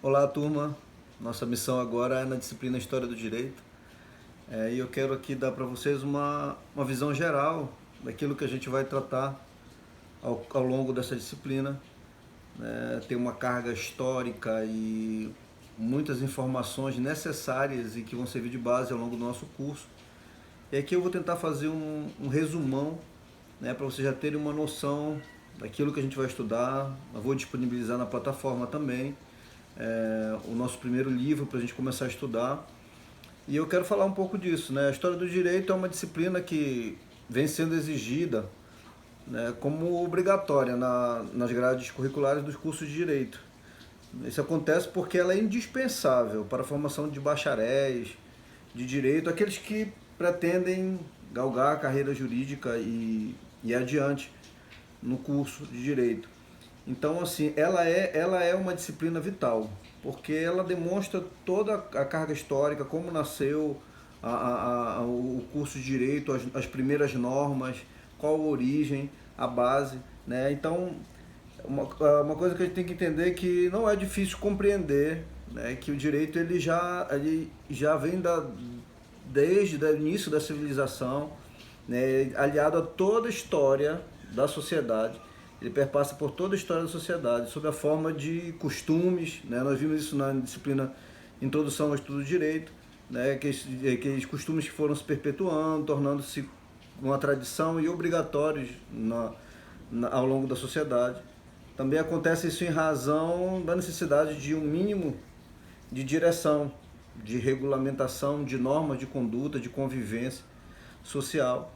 Olá, turma. Nossa missão agora é na disciplina História do Direito. E eu quero aqui dar para vocês uma visão geral daquilo que a gente vai tratar ao longo dessa disciplina. Tem uma carga histórica e muitas informações necessárias e que vão servir de base ao longo do nosso curso. E aqui eu vou tentar fazer um resumão, para vocês já terem uma noção daquilo que a gente vai estudar. Eu vou disponibilizar na plataforma também o nosso primeiro livro para a gente começar a estudar. E eu quero falar um pouco disso, né? A história do direito é uma disciplina que vem sendo exigida, como obrigatória nas grades curriculares dos cursos de direito. Isso acontece porque ela é indispensável para a formação de bacharéis de direito, aqueles que pretendem galgar a carreira jurídica e adiante no curso de direito. Então, assim, ela é uma disciplina vital, porque ela demonstra toda a carga histórica, como nasceu o curso de direito, as primeiras normas, qual a origem, a base, né? Então, uma coisa que a gente tem que entender é que não é difícil compreender, né, que o direito ele já vem desde o início da civilização, né, aliado a toda a história da sociedade. Ele perpassa por toda a história da sociedade, sob a forma de costumes, né? Nós vimos isso na disciplina Introdução ao Estudo do Direito, né? Aqueles costumes que foram se perpetuando, tornando-se uma tradição e obrigatórios ao longo da sociedade. Também acontece isso em razão da necessidade de um mínimo de direção, de regulamentação, de normas de conduta, de convivência social.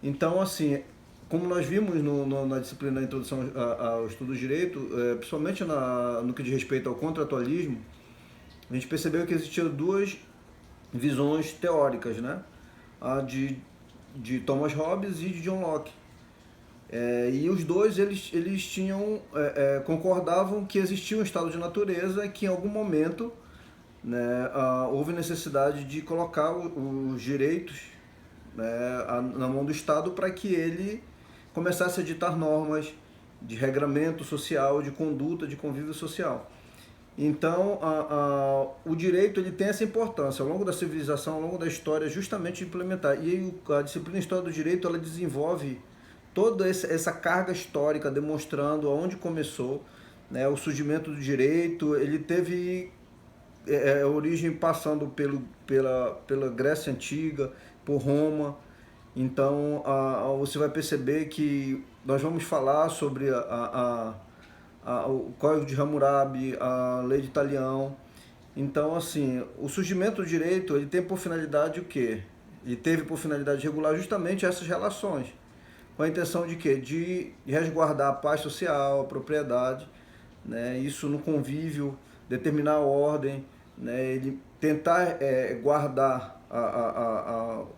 Então, assim, como nós vimos na disciplina da Introdução ao Estudo do Direito, principalmente no que diz respeito ao contratualismo, a gente percebeu que existiam duas visões teóricas, né? A de Thomas Hobbes e de John Locke. E os dois eles concordavam que existia um estado de natureza e que em algum momento, né, houve necessidade de colocar os direitos, né, na mão do Estado para que ele começasse a ditar normas de regramento social, de conduta, de convívio social. Então, o direito ele tem essa importância ao longo da civilização, ao longo da história, justamente de implementar. E a disciplina História do Direito ela desenvolve toda essa carga histórica, demonstrando aonde começou, né, o surgimento do direito. Ele teve origem passando pela Grécia Antiga, por Roma. Então, você vai perceber que nós vamos falar sobre o Código de Hammurabi, a Lei de Talião. Então, assim, o surgimento do direito, ele tem por finalidade o quê? Ele teve por finalidade regular justamente essas relações, com a intenção de quê? De resguardar a paz social, a propriedade, né? Isso no convívio, determinar a ordem, né? Ele tentar guardar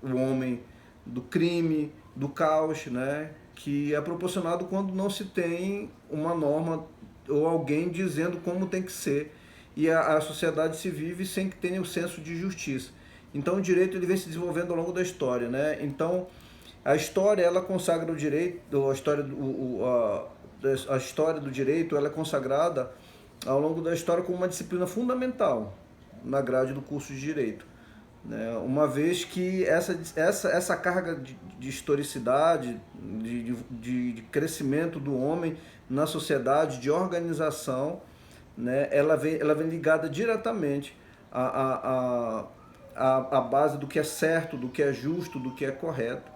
o homem do crime, do caos, né? Que é proporcionado quando não se tem uma norma ou alguém dizendo como tem que ser, e a sociedade se vive sem que tenha o senso de justiça. Então o direito ele vem se desenvolvendo ao longo da história, né? Então a história ela consagra o direito, a história do direito ela é consagrada ao longo da história como uma disciplina fundamental na grade do curso de direito, né? Uma vez que essa carga de historicidade, de crescimento do homem na sociedade, de organização, né? Ela vem ligada diretamente à base do que é certo, do que é justo, do que é correto,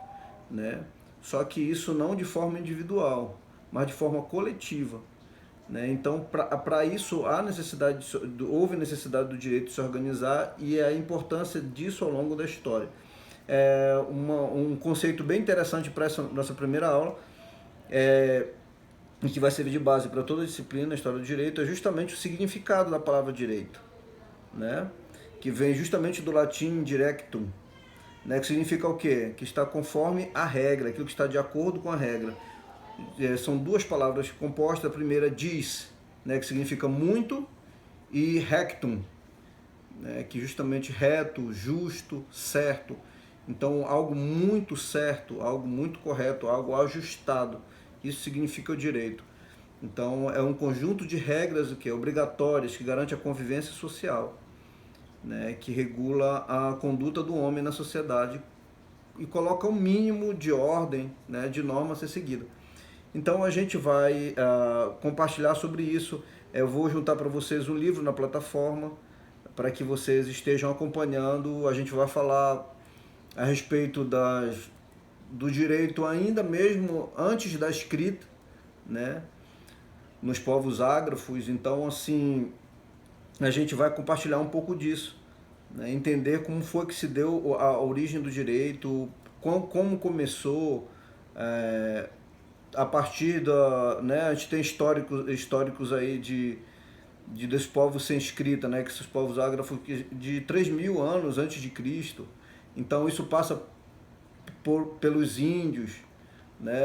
né? Só que isso não de forma individual, mas de forma coletiva, né? Então, para isso, houve necessidade do direito de se organizar e a importância disso ao longo da história. Um conceito bem interessante para essa nossa primeira aula, e que vai servir de base para toda a disciplina, a história do direito, é justamente o significado da palavra direito, né? Que vem justamente do latim directum, né? Que significa o quê? Que está conforme a regra, aquilo que está de acordo com a regra. São duas palavras compostas. A primeira dis, né, que significa muito, e rectum, né, que justamente reto, justo, certo. Então algo muito certo, algo muito correto, algo ajustado. Isso significa o direito. Então, é um conjunto de regras obrigatórias que garante a convivência social, né, que regula a conduta do homem na sociedade e coloca um mínimo de ordem, né, de norma a ser seguida. Então, a gente vai compartilhar sobre isso. Eu vou juntar para vocês um livro na plataforma, para que vocês estejam acompanhando. A gente vai falar a respeito do direito ainda mesmo antes da escrita, né, nos povos ágrafos. Então, assim, a gente vai compartilhar um pouco disso, né, entender como foi que se deu a origem do direito, como começou, a partir né, a gente tem históricos aí dos povos sem escrita, né, que esses povos ágrafos de 3.000 anos antes de Cristo. Então isso passa pelos índios, né,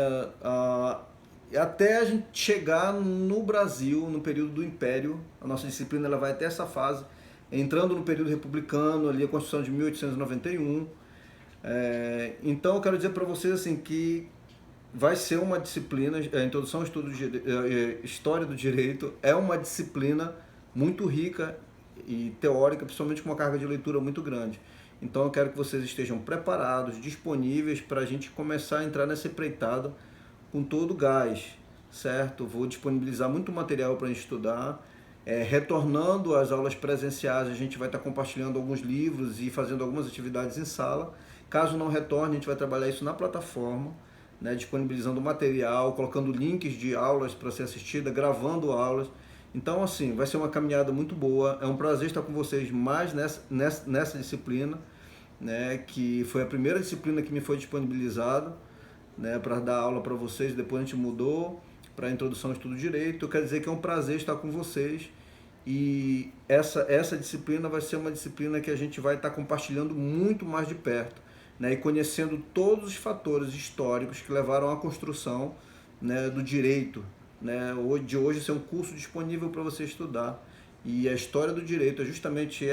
até a gente chegar no Brasil, no período do Império. A nossa disciplina ela vai até essa fase, entrando no período republicano, ali a Constituição de 1891. Então eu quero dizer para vocês assim que vai ser uma disciplina, a introdução ao estudo de história do direito é uma disciplina muito rica e teórica, principalmente com uma carga de leitura muito grande. Então eu quero que vocês estejam preparados, disponíveis para a gente começar a entrar nessa empreitada com todo o gás, certo? Vou disponibilizar muito material para a gente estudar. Retornando às aulas presenciais, a gente vai estar compartilhando alguns livros e fazendo algumas atividades em sala. Caso não retorne, a gente vai trabalhar isso na plataforma, né, disponibilizando material, colocando links de aulas para ser assistida, gravando aulas. Então, assim, vai ser uma caminhada muito boa. É um prazer estar com vocês mais nessa disciplina, né, que foi a primeira disciplina que me foi disponibilizada, né, para dar aula para vocês. Depois a gente mudou para a introdução ao estudo do direito. Eu quero dizer que é um prazer estar com vocês. E essa disciplina vai ser uma disciplina que a gente vai estar compartilhando muito mais de perto, né, e conhecendo todos os fatores históricos que levaram à construção, né, do direito, né, de hoje ser um curso disponível para você estudar. E a história do direito é justamente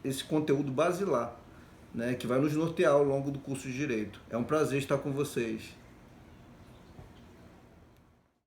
esse conteúdo basilar, né, que vai nos nortear ao longo do curso de direito. É um prazer estar com vocês.